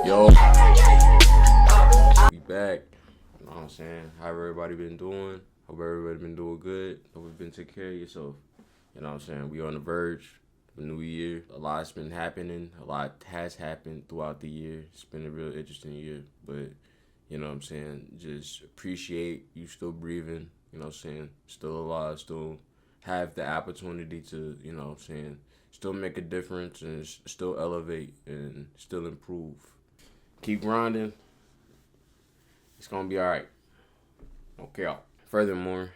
Yo, we back. You know what I'm saying? How everybody been doing? Hope everybody been doing good. Hope you've been taking care of yourself. You know what I'm saying? We on the verge of a new year. A lot's been happening. A lot has happened throughout the year. It's been a real interesting year. But, you know what I'm saying? Just appreciate you still breathing. You know what I'm saying? Still alive. Still have the opportunity to, you know what I'm saying, still make a difference and still elevate and still improve. Keep grinding. It's going to be all right. Okay. Furthermore,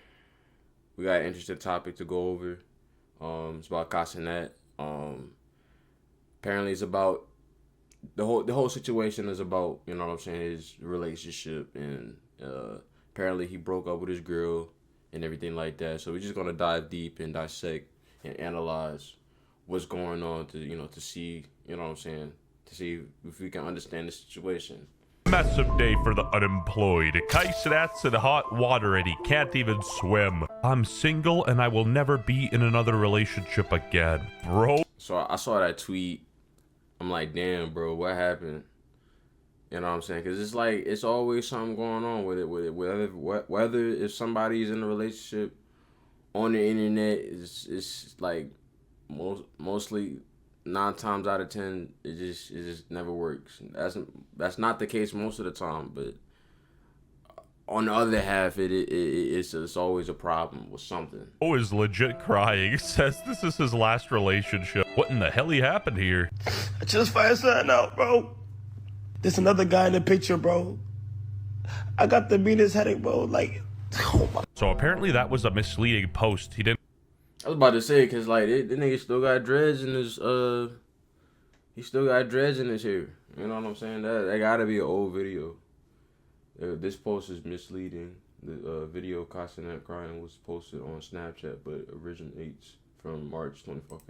we got an interesting topic to go over. It's about Cenat. Apparently it's about the whole situation is about, you know what I'm saying, his relationship, and apparently he broke up with his girl and everything like that. So we're just going to dive deep and dissect and analyze what's going on to see, you know what I'm saying, to see if we can understand the situation. Massive day for the unemployed. Cenat's in hot water and he can't even swim. I'm single and I will never be in another relationship again, bro. So I saw that tweet. I'm like, damn, bro, what happened? You know what I'm saying? Because it's like, it's always something going on with it. Whether if somebody's in a relationship on the internet, it's like mostly 9 times out of 10, it just never works. That's not the case most of the time, but on the other half, it's always a problem with something. Oh, is legit crying. Says this is his last relationship. What in the hell happened here? I just found something out, bro. There's another guy in the picture, bro. I got the meanest headache, bro. Like, oh my. So apparently that was a misleading post. He didn't. I was about to say, cause like the nigga still got dreads in his he still got dreads in his hair. You know what I'm saying? That gotta be an old video. This post is misleading. The video Cenat crying was posted on Snapchat, but originates from March 24th.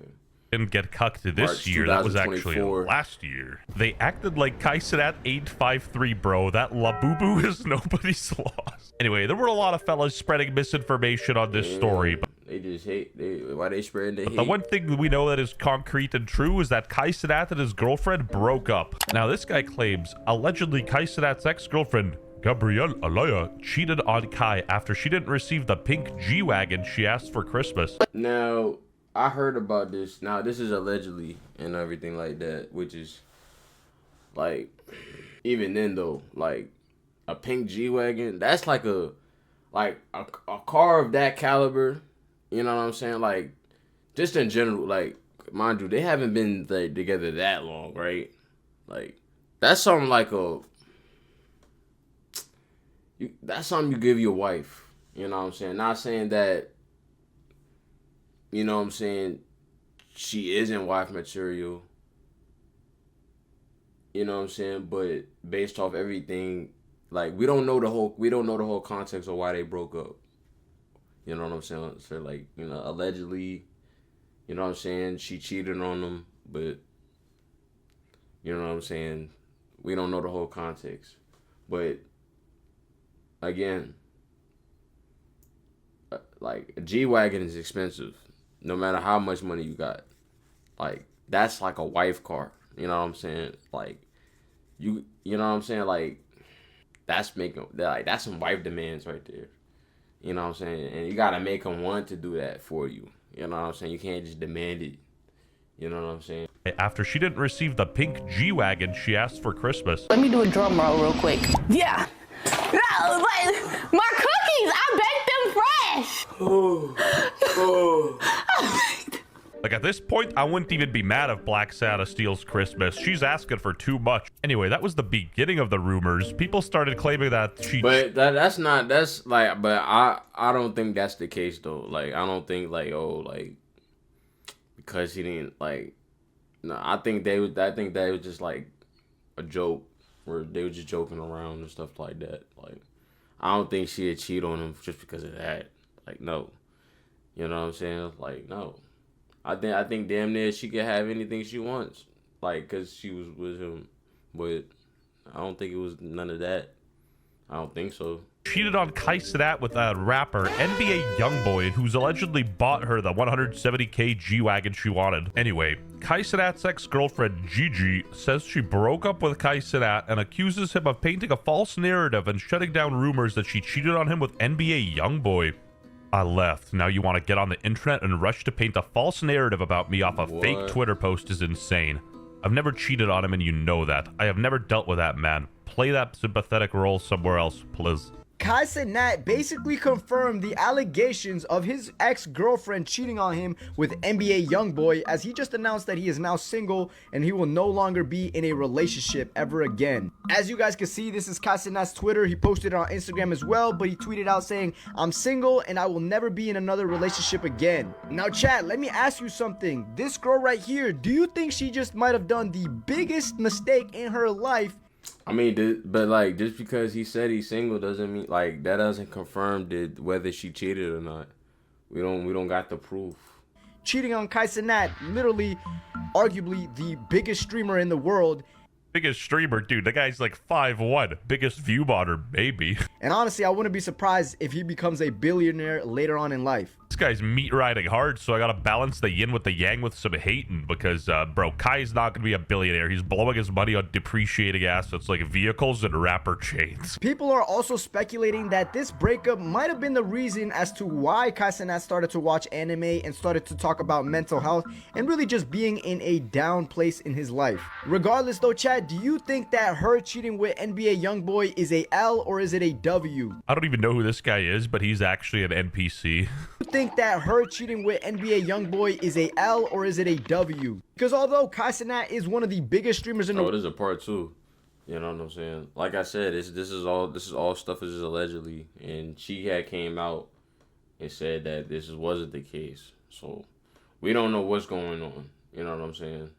Didn't get cucked this March year. That was actually 2024. last year. They acted like Cenat 853, bro. That Labubu is nobody's loss. Anyway, there were a lot of fellas spreading misinformation on this story, but they just hate. Why they spreading the hate? the one thing we know that is concrete and true is that Cenat and his girlfriend broke up. Now, this guy claims allegedly Cenat's ex-girlfriend Gabrielle Alaya cheated on Kai after she didn't receive the pink G-Wagon she asked for Christmas. Now, I heard about this. Now, this is allegedly and everything like that, which is, like, even then, though, like, a pink G-Wagon, that's like a car of that caliber, you know what I'm saying? Like, just in general, like, mind you, they haven't been like, together that long, right? Like, that's something like that's something you give your wife, you know what I'm saying? Not saying that, you know what I'm saying, she isn't wife material. You know what I'm saying? But based off everything, like we don't know the whole context of why they broke up. You know what I'm saying? So like, you know, allegedly, you know what I'm saying, she cheated on them, but you know what I'm saying, we don't know the whole context. But again, like a G-Wagon is expensive. No matter how much money you got, like that's like a wife car. You know what I'm saying? Like you know what I'm saying? Like that's some wife demands right there. You know what I'm saying? And you gotta make them want to do that for you. You know what I'm saying? You can't just demand it. You know what I'm saying? After she didn't receive the pink G-Wagon she asked for Christmas. Let me do a drum roll real quick. Yeah. No, but my cookies, I baked them fresh. Like at this point, I wouldn't even be mad if Black Santa steals Christmas. She's asking for too much. Anyway, that was the beginning of the rumors. People started claiming that she... But but I don't think that's the case though. Like, I don't think like, oh, like, because she didn't like, no, I think that was just like a joke where they were just joking around and stuff like that. Like, I don't think she'd cheat on him just because of that. Like, no. You know what I'm saying? Like, no. I think damn near she could have anything she wants, like, cause she was with him, but I don't think it was none of that. I don't think so. Cheated on Kai Cenat with a rapper, NBA Youngboy, who's allegedly bought her the 170K G-Wagon she wanted. Anyway, Kai Cenat's ex-girlfriend, Gigi, says she broke up with Kai Cenat and accuses him of painting a false narrative and shutting down rumors that she cheated on him with NBA Youngboy. I left. Now you want to get on the internet and rush to paint a false narrative about me off a fake Twitter post is insane. I've never cheated on him and you know that. I have never dealt with that man. Play that sympathetic role somewhere else, please. Kai Cenat basically confirmed the allegations of his ex-girlfriend cheating on him with NBA Youngboy, as he just announced that he is now single and he will no longer be in a relationship ever again. As you guys can see, this is Kai Cenat's Twitter. He posted it on Instagram as well, but he tweeted out saying, "I'm single and I will never be in another relationship again." Now chat, let me ask you something. This girl right here, do you think she just might have done the biggest mistake in her life? I mean, but like, just because he said he's single doesn't mean, like, that doesn't confirm whether she cheated or not. We don't got the proof. Cheating on Kai Cenat, literally, arguably the biggest streamer in the world. Biggest streamer, dude. The guy's like 5'1". Biggest view bother, maybe. And honestly, I wouldn't be surprised if he becomes a billionaire later on in life. This guy's meat riding hard, so I gotta balance the yin with the yang with some hating because, bro, Kai's not gonna be a billionaire. He's blowing his money on depreciating assets like vehicles and rapper chains. People are also speculating that this breakup might have been the reason as to why Kai Cenat started to watch anime and started to talk about mental health and really just being in a down place in his life. Regardless though, Chad, do you think that her cheating with NBA Youngboy is a L or is it a W? I don't even know who this guy is, but he's actually an NPC. You think that her cheating with NBA Youngboy is a L or is it a W? Because although Kai Cenat is one of the biggest streamers in the world, it is a part two. You know what I'm saying? Like I said, this is all stuff is allegedly, and she had came out and said that this wasn't the case. So we don't know what's going on. You know what I'm saying?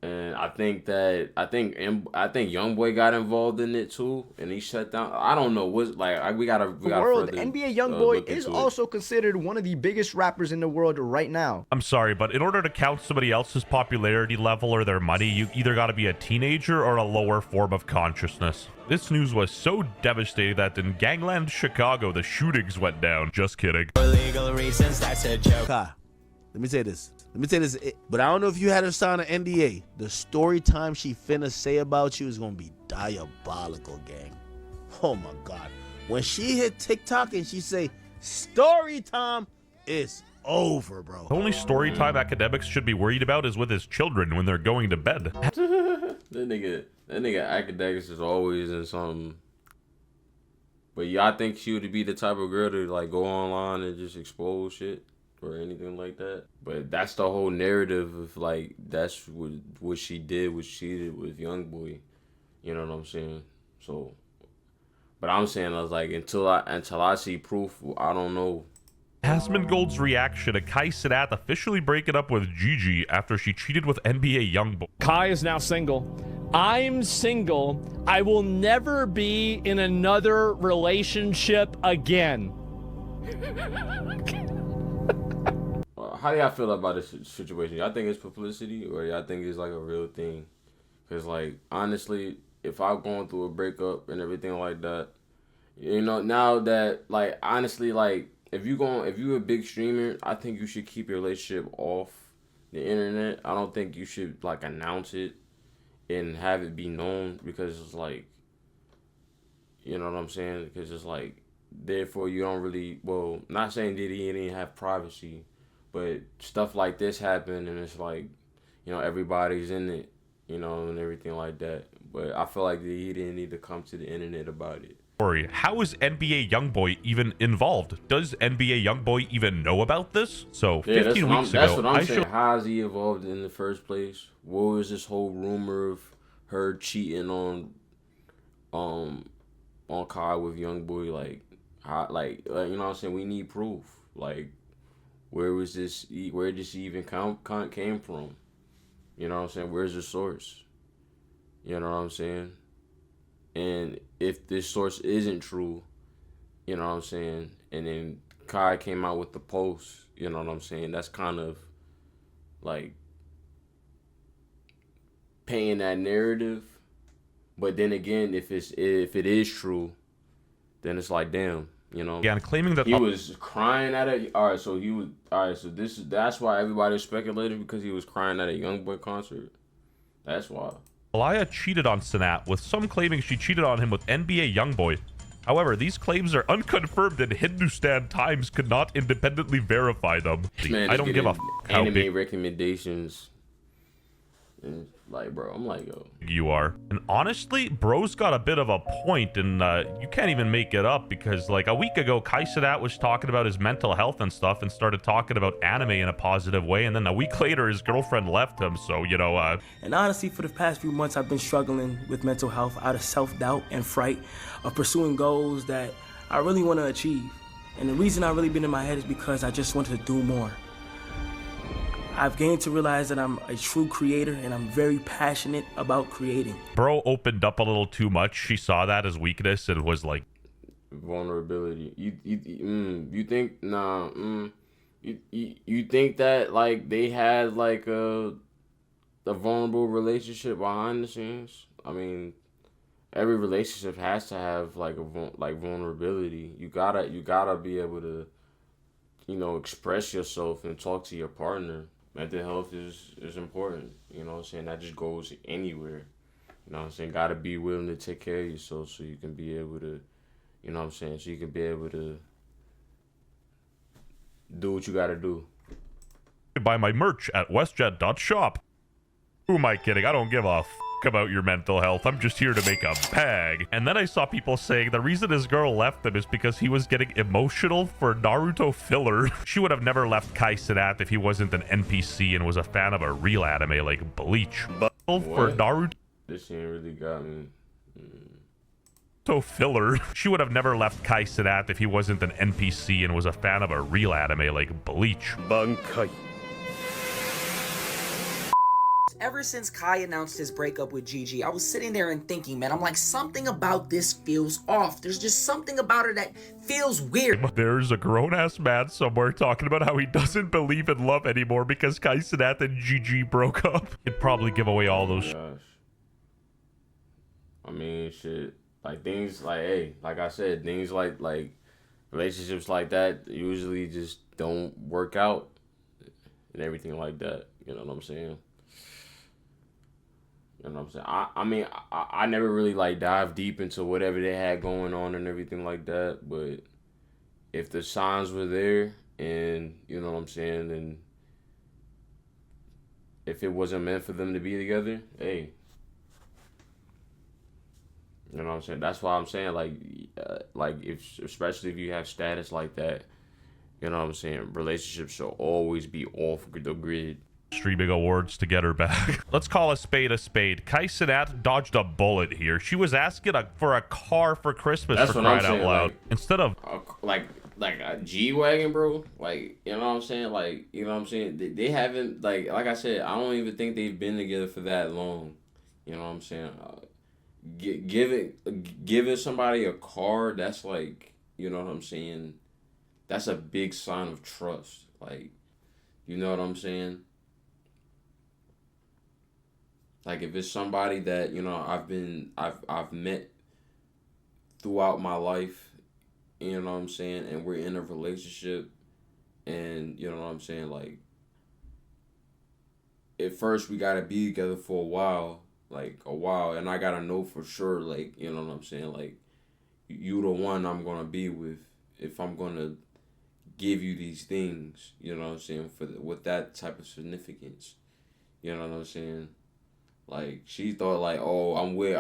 And I think Youngboy got involved in it too, and he shut down. I don't know what's like. We gotta. NBA Youngboy is also considered one of the biggest rappers in the world right now. I'm sorry, but in order to count somebody else's popularity level or their money, you either got to be a teenager or a lower form of consciousness. This news was so devastating that in Gangland, Chicago, the shootings went down. Just kidding. For legal reasons, that's a joke. Let me say this. But I don't know if you had her sign an NDA. The story time she finna say about you is gonna be diabolical, gang. Oh my God. When she hit TikTok and she say, story time, it's over, bro. The only story time academics should be worried about is with his children when they're going to bed. that nigga academics is always in something. But yeah, I think she would be the type of girl to like go online and just expose shit or anything like that. But that's the whole narrative of like that's what she did, was cheated with Youngboy. You know what I'm saying? So, but I'm saying, I was like, until I see proof, I don't know. Asmongold's reaction to Kai Cenat officially breaking up with Gigi after she cheated with NBA Youngboy. Kai is now single. I'm single. I will never be in another relationship again. How do y'all feel about this situation? Y'all think it's publicity or y'all think it's like a real thing? Because like, honestly, if I'm going through a breakup and everything like that, you know, now that like, honestly, like, if you a big streamer, I think you should keep your relationship off the internet. I don't think you should like announce it and have it be known, because it's like, you know what I'm saying? Because it's like, therefore you don't really, well, not saying that he didn't have privacy, but stuff like this happened and it's like, you know, everybody's in it, you know, and everything like that. But I feel like he didn't need to come to the internet about it. How is NBA Youngboy even involved? Does NBA Youngboy even know about this? So 15 weeks ago, that's what I'm saying. How is he involved in the first place? What was this whole rumor of her cheating on Kai with Youngboy? Like, how, like, you know what I'm saying? We need proof. Like, where did this even came from? You know what I'm saying? Where's the source? You know what I'm saying? And if this source isn't true, you know what I'm saying? And then Kai came out with the post, you know what I'm saying? That's kind of like painting that narrative. But then again, if it is true, then it's like, damn, you know. Again, claiming that he was crying at it. All right, so that's why everybody speculated, because he was crying at a YoungBoy concert. That's why. Aliyah cheated on Cenat, with some claiming she cheated on him with NBA YoungBoy. However, these claims are unconfirmed and Hindustan Times could not independently verify them. Man, I don't give a f how anime big recommendations. And like, bro, I'm like, yo. you are. And honestly, bro's got a bit of a point, and you can't even make it up, because like a week ago, Cenat was talking about his mental health and stuff and started talking about anime in a positive way, and then a week later, his girlfriend left him, so, you know, And honestly, for the past few months, I've been struggling with mental health out of self-doubt and fright of pursuing goals that I really want to achieve. And the reason I've really been in my head is because I just wanted to do more. I've gained to realize that I'm a true creator, and I'm very passionate about creating. Bro opened up a little too much. She saw that as weakness and was like, vulnerability. You think you think that like they had like a vulnerable relationship behind the scenes? I mean, every relationship has to have like vulnerability. You gotta be able to, you know, express yourself and talk to your partner. Mental health is important. You know what I'm saying? That just goes anywhere. You know what I'm saying? Gotta be willing to take care of yourself so you can be able to, you know what I'm saying? So you can be able to do what you gotta do. buy my merch at westjet.shop. Who am I kidding? I don't give a f about your mental health. I'm just here to make a bag. And then I saw people saying the reason his girl left him is because he was getting emotional for Naruto filler. She would have never left Cenat if he wasn't an NPC and was a fan of a real anime like Bleach. But for Naruto This shit really got me. filler, she would have never left Cenat if he wasn't an NPC and was a fan of a real anime like Bleach. Bankai. Ever since Kai announced his breakup with Gigi, I was sitting there and thinking, man, I'm like, something about this feels off. There's just something about her that feels weird. There's a grown-ass man somewhere talking about how he doesn't believe in love anymore because Cenat and Gigi broke up. He'd probably give away all those. Gosh. I mean, shit. Like, things like, hey, like I said, things like relationships like that usually just don't work out and everything like that. You know what I'm saying? You know what I'm saying? I mean, I never really like dive deep into whatever they had going on and everything like that. But if the signs were there, and you know what I'm saying, and if it wasn't meant for them to be together, hey, you know what I'm saying? That's why I'm saying, like if, especially if you have status like that, you know what I'm saying, relationships should always be off the grid. Streaming awards to get her back. Let's call a spade a spade. Cenat dodged a bullet here. She was asking for a car for Christmas. That's for what I'm crying out saying, loud. like, Instead of like a G-Wagon, bro. Like, you know what I'm saying? Like, you know what I'm saying? They haven't, like I said, I don't even think they've been together for that long. You know what I'm saying? Giving somebody a car, that's like, you know what I'm saying? That's a big sign of trust. Like, you know what I'm saying? Like, if it's somebody that, you know, I've met throughout my life, you know what I'm saying, and we're in a relationship, and, you know what I'm saying, like, at first we gotta be together for a while, and I gotta know for sure, like, you know what I'm saying, like, you the one I'm gonna be with if I'm gonna give you these things, you know what I'm saying, with that type of significance, you know what I'm saying. Like, she thought, like, oh, I'm with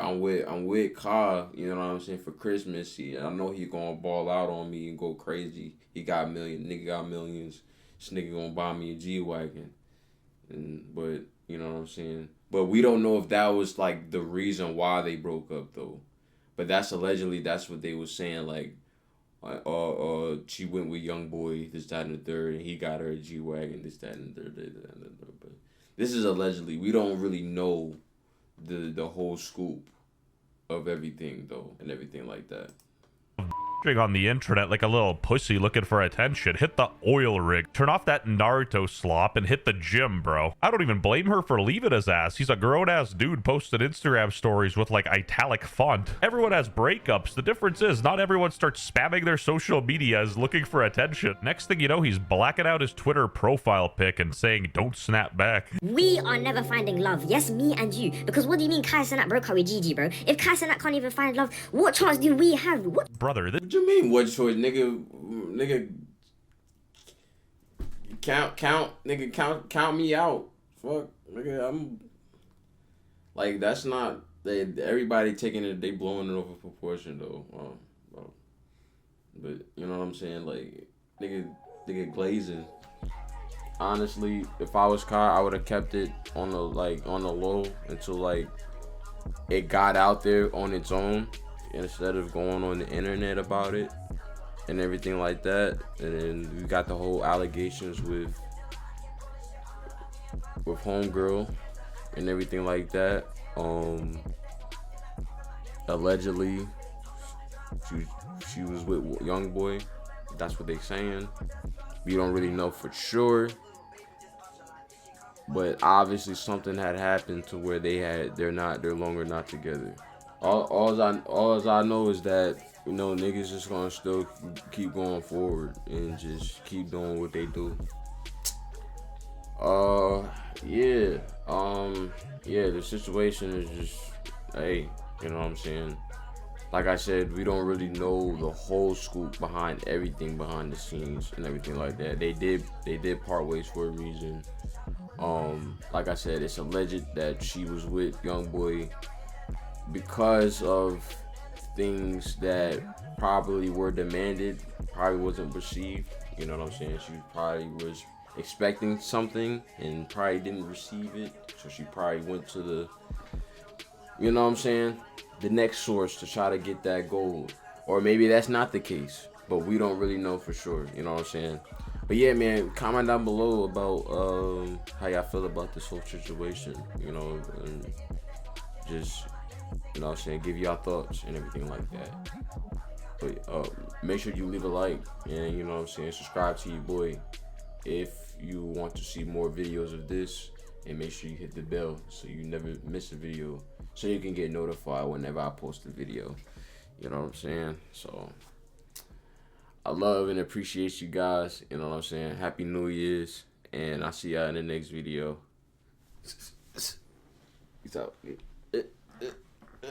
Ka, you know what I'm saying, for Christmas. I know he gonna ball out on me and go crazy. Nigga got millions. This nigga gonna buy me a G-Wagon. But, you know what I'm saying? But we don't know if that was, like, the reason why they broke up, though. But that's what they was saying, like, she went with YoungBoy, this, that, and the third, and he got her a G-Wagon, this, that, and the third, but this is allegedly. We don't really know the whole scoop of everything, though, and everything like that. on the internet like a little pussy looking for attention. Hit the oil rig, turn off that Naruto slop, and hit the gym, bro. I don't even blame her for leaving his ass. He's a grown-ass dude posting Instagram stories with like italic font. Everyone has breakups. The difference is not everyone starts spamming their social medias looking for attention. Next thing you know, he's blacking out his Twitter profile pic and saying, don't snap back. We are never finding love. Yes, me and you. Because what do you mean Kai Cenat broke up with Gigi, bro? If Kai Cenat can't even find love, what chance do we have? What? Brother, What you mean, what choice, nigga? Count me out. Fuck, nigga, I'm like, that's not. Everybody taking it, they blowing it over proportion though. But you know what I'm saying, like, nigga glazing. Honestly, if I was Kai, I would have kept it on the low until like it got out there on its own, instead of going on the internet about it and everything like that. And then we got the whole allegations with homegirl and everything like that. Allegedly she was with young boy. That's what they saying. We don't really know for sure, but obviously something had happened to where they're longer not together. All I know is that, you know, niggas just gonna still keep going forward and just keep doing what they do. The situation is just, hey, you know what I'm saying? Like I said, we don't really know the whole scoop behind everything behind the scenes and everything like that. They did part ways for a reason. Like I said, it's alleged that she was with young boy because of things that probably were demanded, probably wasn't received. You know what I'm saying? She probably was expecting something and probably didn't receive it, so she probably went to the, you know what I'm saying, the next source to try to get that gold. Or maybe that's not the case, but we don't really know for sure, you know what I'm saying? But yeah, man, comment down below about how y'all feel about this whole situation, you know, and just, you know what I'm saying, give y'all thoughts and everything like that. But make sure you leave a like and, you know what I'm saying, subscribe to your boy if you want to see more videos of this, and make sure you hit the bell so you never miss a video, so you can get notified whenever I post a video. You know what I'm saying? So I love and appreciate you guys. You know what I'm saying? Happy New Year's, and I'll see y'all in the next video. Peace out.